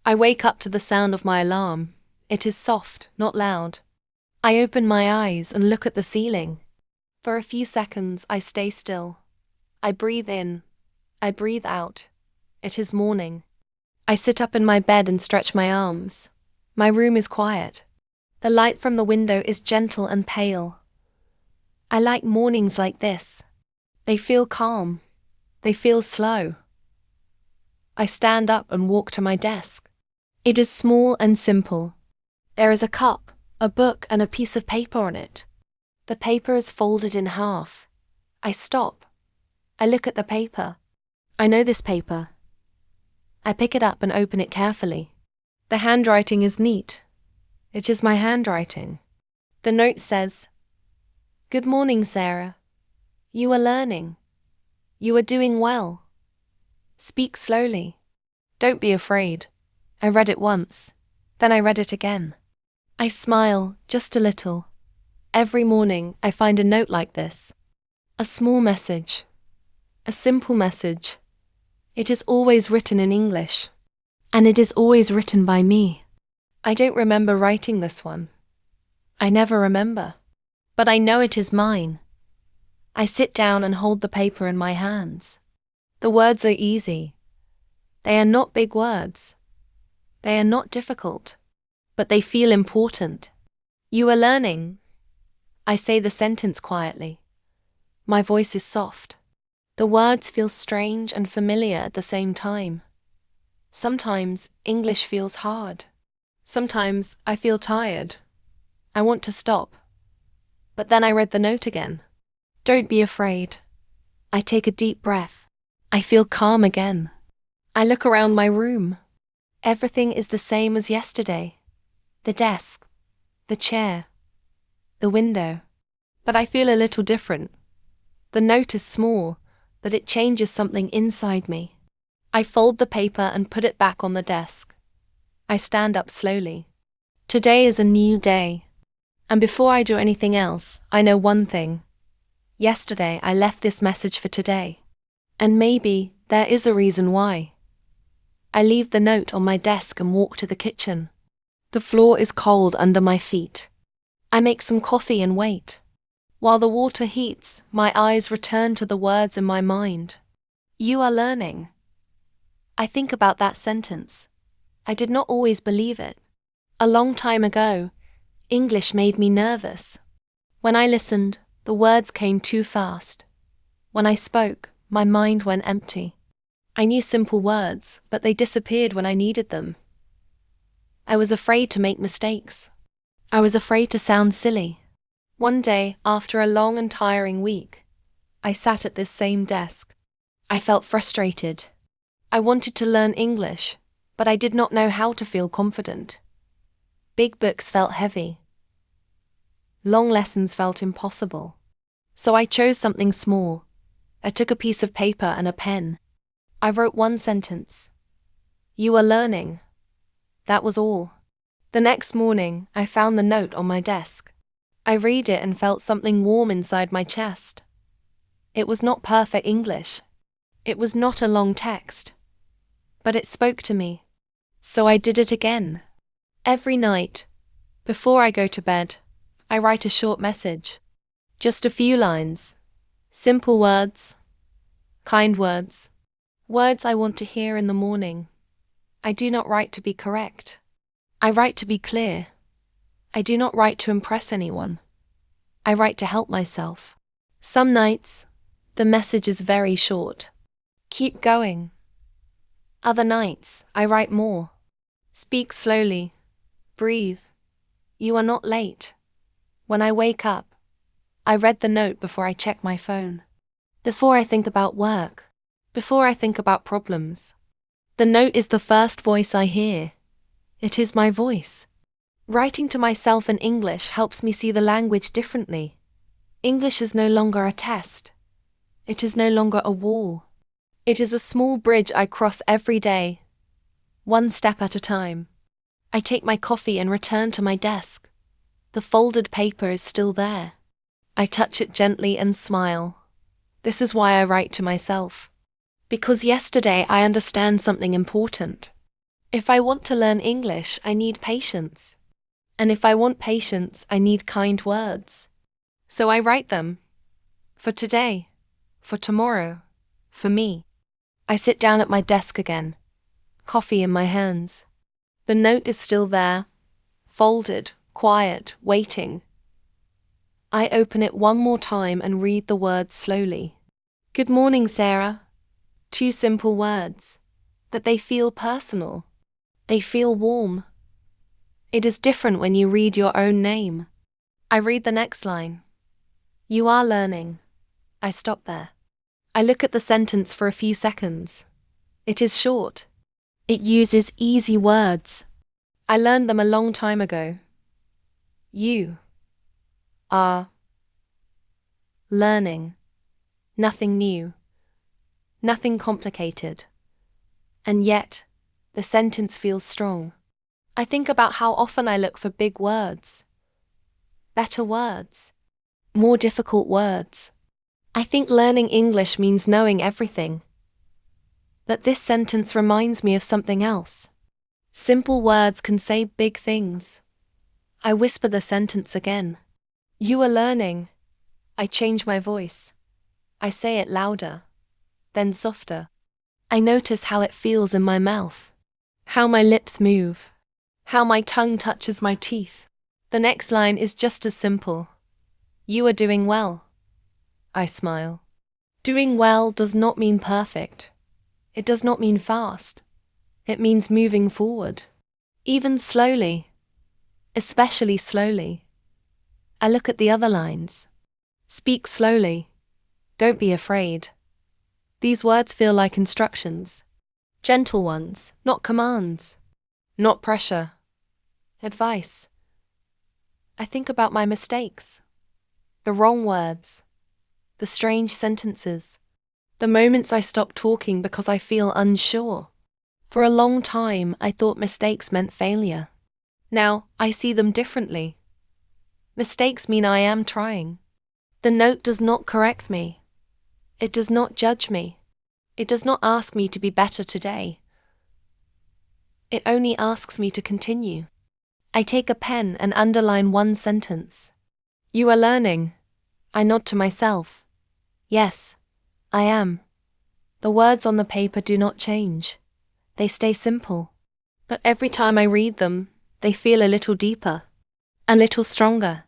I wake up to the sound of my alarm. It is soft, not loud. I open my eyes and look at the ceiling. For a few seconds, I stay still. I breathe in. I breathe out. It is morning. I sit up in my bed and stretch my arms. My room is quiet. The light from the window is gentle and pale. I like mornings like this. They feel calm. They feel slow. I stand up and walk to my desk. It is small and simple. There is a cup, a book, and a piece of paper on it. The paper is folded in half. I stop. I look at the paper. I know this paper. I pick it up and open it carefully. The handwriting is neat. It is my handwriting. The note says, "Good morning, Sarah. You are learning. You are doing well. Speak slowly. Don't be afraid." I read it once. Then I read it again. I smile, just a little. Every morning I find a note like this. A small message. A simple message. It is always written in English. And it is always written by me. I don't remember writing this one. I never remember. But I know it is mine. I sit down and hold the paper in my hands. The words are easy. They are not big words. They are not difficult. But they feel important. You are learning. I say the sentence quietly. My voice is soft. The words feel strange and familiar at the same time. Sometimes English feels hard. Sometimes I feel tired. I want to stop. But then I read the note again. Don't be afraid. I take a deep breath. I feel calm again. I look around my room. Everything is the same as yesterday. The desk, the chair, the window. But I feel a little different. The note is small, but it changes something inside me. I fold the paper and put it back on the desk. I stand up slowly. Today is a new day. And before I do anything else, I know one thing. Yesterday I left this message for today. And maybe there is a reason why. I leave the note on my desk and walk to the kitchen. The floor is cold under my feet. I make some coffee and wait. While the water heats, my eyes return to the words in my mind. You are learning. I think about that sentence. I did not always believe it. A long time ago, English made me nervous. When I listened, the words came too fast. When I spoke, my mind went empty. I knew simple words, but they disappeared when I needed them. I was afraid to make mistakes. I was afraid to sound silly. One day, after a long and tiring week, I sat at this same desk. I felt frustrated. I wanted to learn English, but I did not know how to feel confident. Big books felt heavy. Long lessons felt impossible. So I chose something small. I took a piece of paper and a pen. I wrote one sentence. You are learning. That was all. The next morning, I found the note on my desk. I read it and felt something warm inside my chest. It was not perfect English. It was not a long text. But it spoke to me. So I did it again. Every night, before I go to bed, I write a short message. Just a few lines. Simple words. Kind words. Words I want to hear in the morning. I do not write to be correct. I write to be clear. I do not write to impress anyone. I write to help myself. Some nights, the message is very short. Keep going. Other nights, I write more. Speak slowly. Breathe. You are not late. When I wake up, I read the note before I check my phone. Before I think about work. Before I think about problems. The note is the first voice I hear. It is my voice. Writing to myself in English helps me see the language differently. English is no longer a test. It is no longer a wall. It is a small bridge I cross every day, one step at a time. I take my coffee and return to my desk. The folded paper is still there. I touch it gently and smile. This is why I write to myself. Because yesterday I understand something important. If I want to learn English, I need patience. And if I want patience, I need kind words. So I write them. For today. For tomorrow. For me. I sit down at my desk again. Coffee in my hands. The note is still there. Folded, quiet, waiting. I open it one more time and read the words slowly. Good morning, Sarah. 2 simple words. That they feel personal. They feel warm. It is different when you read your own name. I read the next line. You are learning. I stop there. I look at the sentence for a few seconds. It is short. It uses easy words. I learned them a long time ago. You are learning. Nothing new. Nothing complicated. And yet, the sentence feels strong. I think about how often I look for big words. Better words. More difficult words. I think learning English means knowing everything. But this sentence reminds me of something else. Simple words can say big things. I whisper the sentence again. You are learning. I change my voice. I say it louder, then softer. I notice how it feels in my mouth, how my lips move, how my tongue touches my teeth. The next line is just as simple. You are doing well. I smile. Doing well does not mean perfect. It does not mean fast. It means moving forward. Even slowly. Especially slowly. I look at the other lines. Speak slowly. Don't be afraid. These words feel like instructions. Gentle ones, not commands. Not pressure. Advice. I think about my mistakes. The wrong words. The strange sentences. The moments I stop talking because I feel unsure. For a long time, I thought mistakes meant failure. Now, I see them differently. Mistakes mean I am trying. The note does not correct me. It does not judge me. It does not ask me to be better today. It only asks me to continue. I take a pen and underline one sentence. You are learning. I nod to myself. Yes, I am. The words on the paper do not change. They stay simple. But every time I read them, they feel a little deeper, a little stronger.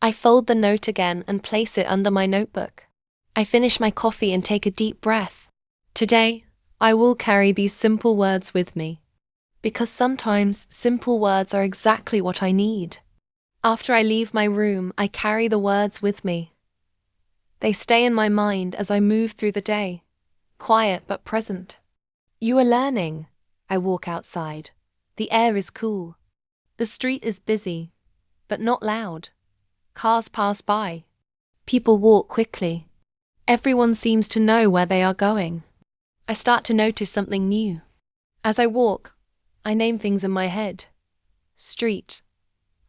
I fold the note again and place it under my notebook. I finish my coffee and take a deep breath. Today, I will carry these simple words with me. Because sometimes simple words are exactly what I need. After I leave my room, I carry the words with me. They stay in my mind as I move through the day, quiet but present. You are learning. I walk outside. The air is cool. The street is busy, but not loud. Cars pass by. People walk quickly. Everyone seems to know where they are going. I start to notice something new. As I walk, I name things in my head. Street,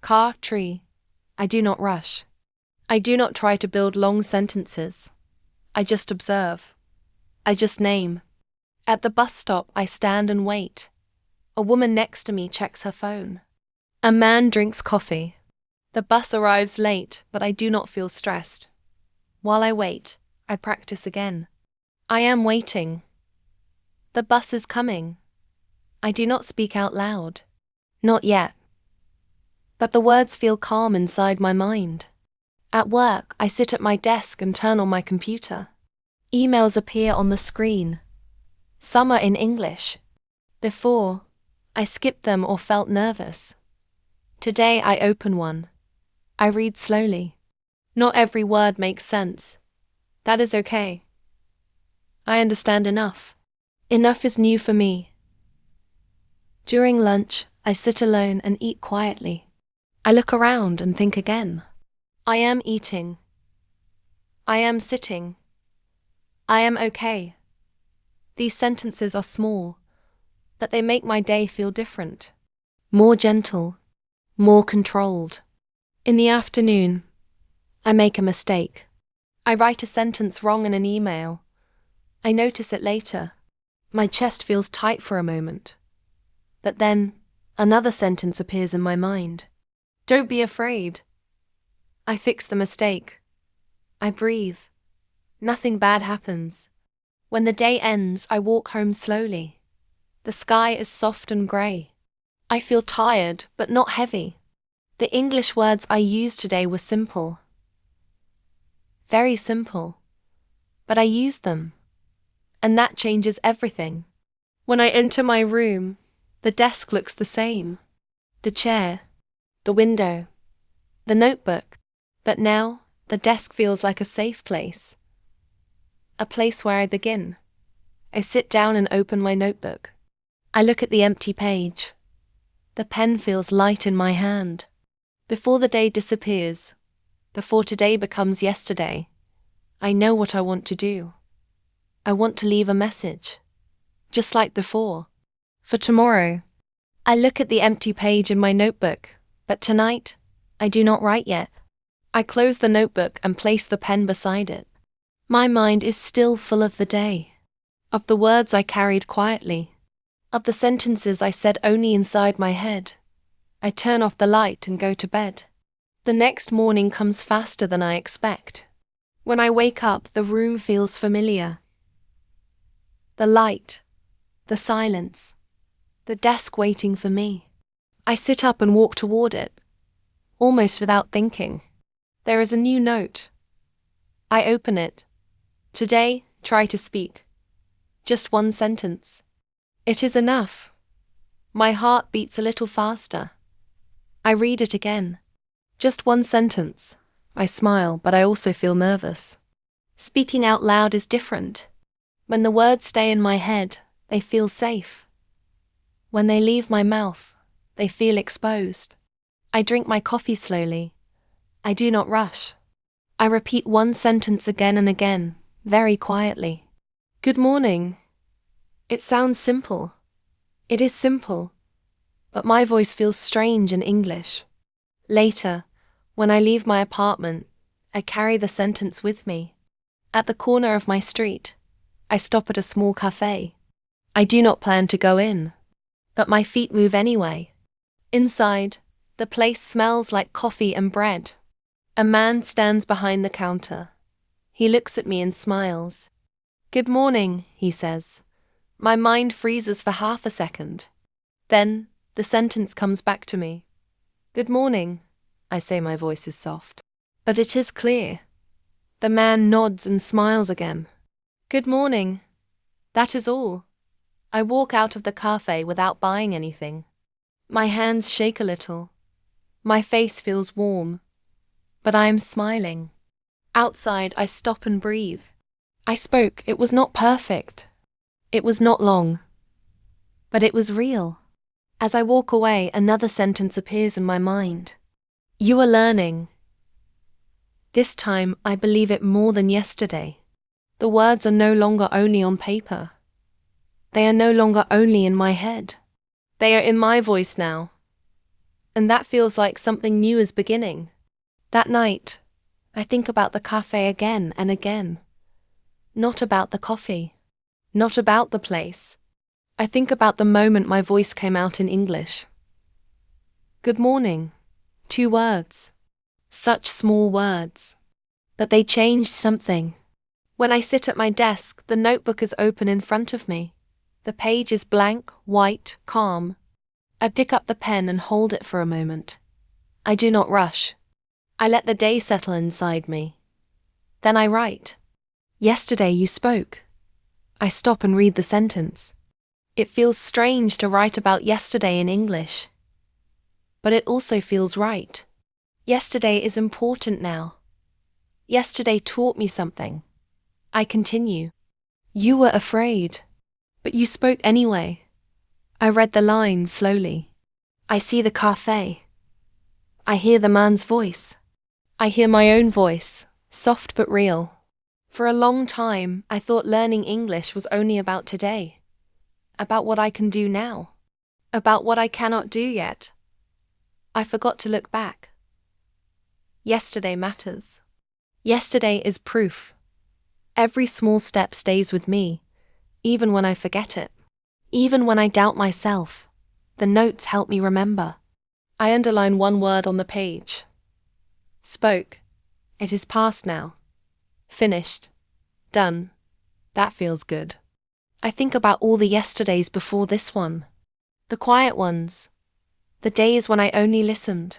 car, tree. I do not rush. I do not try to build long sentences. I just observe. I just name. At the bus stop, I stand and wait. A woman next to me checks her phone. A man drinks coffee. The bus arrives late, but I do not feel stressed. While I wait, I practice again. I am waiting. The bus is coming. I do not speak out loud. Not yet. But the words feel calm inside my mind. At work, I sit at my desk and turn on my computer. Emails appear on the screen. Some are in English. Before, I skipped them or felt nervous. Today I open one. I read slowly. Not every word makes sense. That is okay. I understand enough. Enough is new for me. During lunch, I sit alone and eat quietly. I look around and think again. I am eating. I am sitting. I am okay. These sentences are small, but they make my day feel different. More gentle, more controlled. In the afternoon, I make a mistake. I write a sentence wrong in an email. I notice it later. My chest feels tight for a moment. But then, another sentence appears in my mind. Don't be afraid. I fix the mistake. I breathe. Nothing bad happens. When the day ends, I walk home slowly. The sky is soft and grey. I feel tired, but not heavy. The English words I used today were simple. Very simple. But I used them. And that changes everything. When I enter my room, the desk looks the same. The chair, the window, the notebook. But now, the desk feels like a safe place. A place where I begin. I sit down and open my notebook. I look at the empty page. The pen feels light in my hand. Before the day disappears, before today becomes yesterday, I know what I want to do. I want to leave a message, just like before. For tomorrow, I look at the empty page in my notebook, but tonight, I do not write yet. I close the notebook and place the pen beside it. My mind is still full of the day, of the words I carried quietly, of the sentences I said only inside my head. I turn off the light and go to bed. The next morning comes faster than I expect. When I wake up, the room feels familiar. The light, the silence, the desk waiting for me. I sit up and walk toward it, almost without thinking. There is a new note. I open it. Today, try to speak. Just one sentence. It is enough. My heart beats a little faster. I read it again. Just one sentence. I smile, but I also feel nervous. Speaking out loud is different. When the words stay in my head, they feel safe. When they leave my mouth, they feel exposed. I drink my coffee slowly. I do not rush. I repeat one sentence again and again, very quietly. Good morning. It sounds simple. It is simple. But my voice feels strange in English. Later, when I leave my apartment, I carry the sentence with me. At the corner of my street, I stop at a small cafe. I do not plan to go in, but my feet move anyway. Inside, the place smells like coffee and bread. A man stands behind the counter. He looks at me and smiles. Good morning, he says. My mind freezes for half a second. Then, the sentence comes back to me. Good morning, I say, my voice is soft. But it is clear. The man nods and smiles again. Good morning. That is all. I walk out of the cafe without buying anything. My hands shake a little. My face feels warm. But I am smiling. Outside, I stop and breathe. I spoke. It was not perfect. It was not long. But it was real. As I walk away, another sentence appears in my mind. You are learning. This time, I believe it more than yesterday. The words are no longer only on paper. They are no longer only in my head. They are in my voice now. And that feels like something new is beginning. That night, I think about the cafe again and again. Not about the coffee. Not about the place. I think about the moment my voice came out in English. Good morning. 2 words. Such small words. But they changed something. When I sit at my desk, the notebook is open in front of me. The page is blank, white, calm. I pick up the pen and hold it for a moment. I do not rush. I let the day settle inside me. Then I write. Yesterday you spoke. I stop and read the sentence. It feels strange to write about yesterday in English. But it also feels right. Yesterday is important now. Yesterday taught me something. I continue. You were afraid, but you spoke anyway. I read the lines slowly. I see the cafe. I hear the man's voice. I hear my own voice, soft but real. For a long time, I thought learning English was only about today. About what I can do now. About what I cannot do yet. I forgot to look back. Yesterday matters. Yesterday is proof. Every small step stays with me, even when I forget it. Even when I doubt myself. The notes help me remember. I underline one word on the page. Spoke. It is past now. Finished. Done. That feels good. I think about all the yesterdays before this one. The quiet ones. The days when I only listened.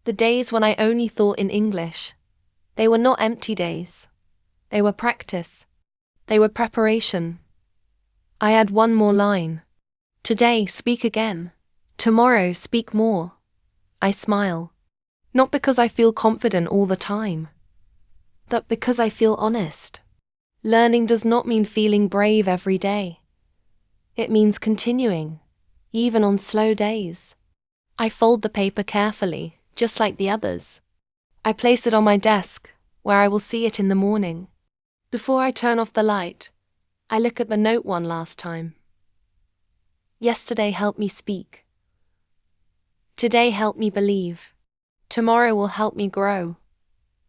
The days when I only thought in English. They were not empty days. They were practice. They were preparation. I add one more line. Today, speak again. Tomorrow, speak more. I smile. Not because I feel confident all the time, but because I feel honest. Learning does not mean feeling brave every day. It means continuing, even on slow days. I fold the paper carefully, just like the others. I place it on my desk, where I will see it in the morning. Before I turn off the light, I look at the note one last time. Yesterday helped me speak. Today helped me believe. Tomorrow will help me grow.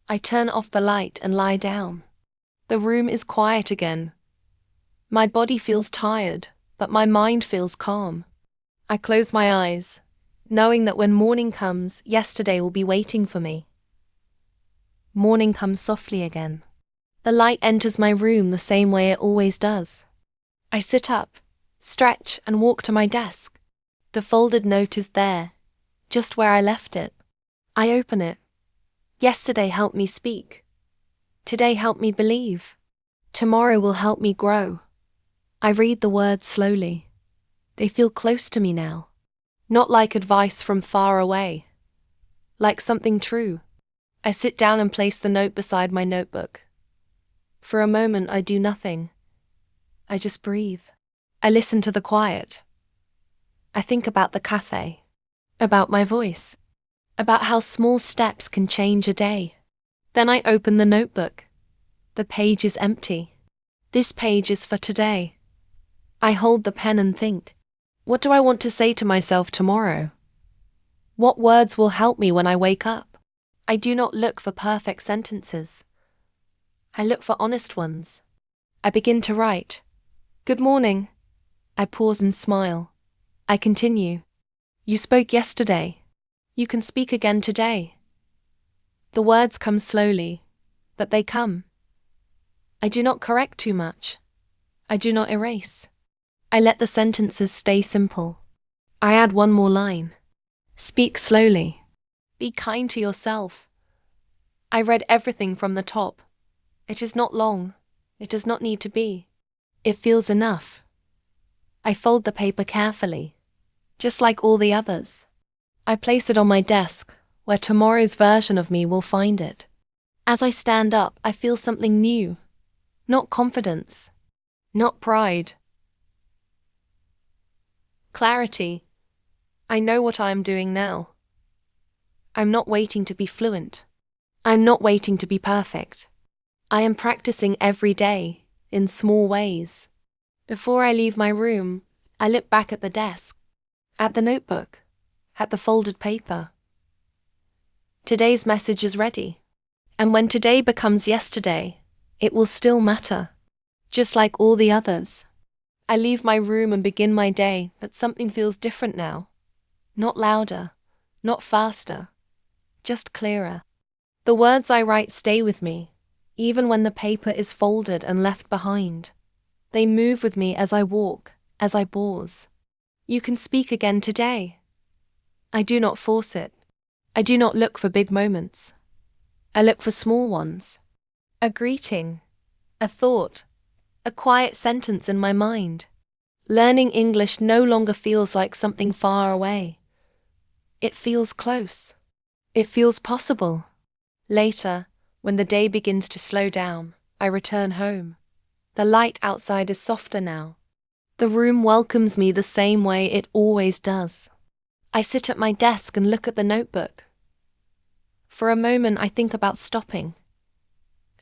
I turn off the light and lie down. The room is quiet again. My body feels tired, but my mind feels calm. I close my eyes, knowing that when morning comes, yesterday will be waiting for me. Morning comes softly again. The light enters my room the same way it always does. I sit up, stretch, and walk to my desk. The folded note is there, just where I left it. I open it. Yesterday helped me speak. Today helped me believe. Tomorrow will help me grow. I read the words slowly. They feel close to me now. Not like advice from far away. Like something true. I sit down and place the note beside my notebook. For a moment I do nothing. I just breathe. I listen to the quiet. I think about the cafe. About my voice. About how small steps can change a day. Then I open the notebook. The page is empty. This page is for today. I hold the pen and think, what do I want to say to myself tomorrow? What words will help me when I wake up? I do not look for perfect sentences. I look for honest ones. I begin to write. Good morning. I pause and smile. I continue. You spoke yesterday. You can speak again today. The words come slowly, but they come. I do not correct too much. I do not erase. I let the sentences stay simple. I add one more line. Speak slowly. Be kind to yourself. I read everything from the top. It is not long. It does not need to be. It feels enough. I fold the paper carefully, just like all the others. I place it on my desk, where tomorrow's version of me will find it. As I stand up, I feel something new. Not confidence. Not pride. Clarity. I know what I am doing now. I'm not waiting to be fluent. I'm not waiting to be perfect. I am practicing every day, in small ways. Before I leave my room, I look back at the desk, at the notebook, at the folded paper. Today's message is ready. And when today becomes yesterday, it will still matter, just like all the others. I leave my room and begin my day, but something feels different now. Not louder, not faster, just clearer. The words I write stay with me, even when the paper is folded and left behind. They move with me as I walk, as I pause. You can speak again today. I do not force it. I do not look for big moments. I look for small ones. A greeting, a thought, a quiet sentence in my mind. Learning English no longer feels like something far away. It feels close. It feels possible. Later, when the day begins to slow down, I return home. The light outside is softer now. The room welcomes me the same way it always does. I sit at my desk and look at the notebook. For a moment I think about stopping,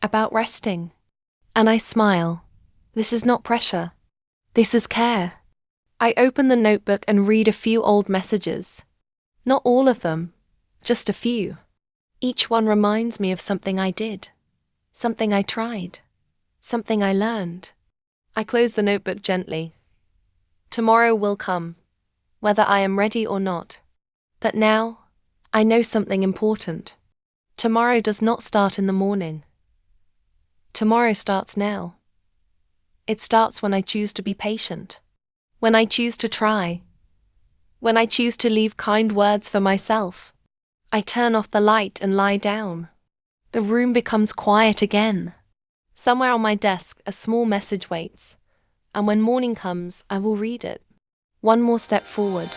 about resting, and I smile. This is not pressure. This is care. I open the notebook and read a few old messages. Not all of them, just a few. Each one reminds me of something I did, something I tried, something I learned. I close the notebook gently. Tomorrow will come, whether I am ready or not. But now, I know something important. Tomorrow does not start in the morning. Tomorrow starts now. It starts when I choose to be patient. When I choose to try. When I choose to leave kind words for myself. I turn off the light and lie down. The room becomes quiet again. Somewhere on my desk, a small message waits, and when morning comes, I will read it. One more step forward.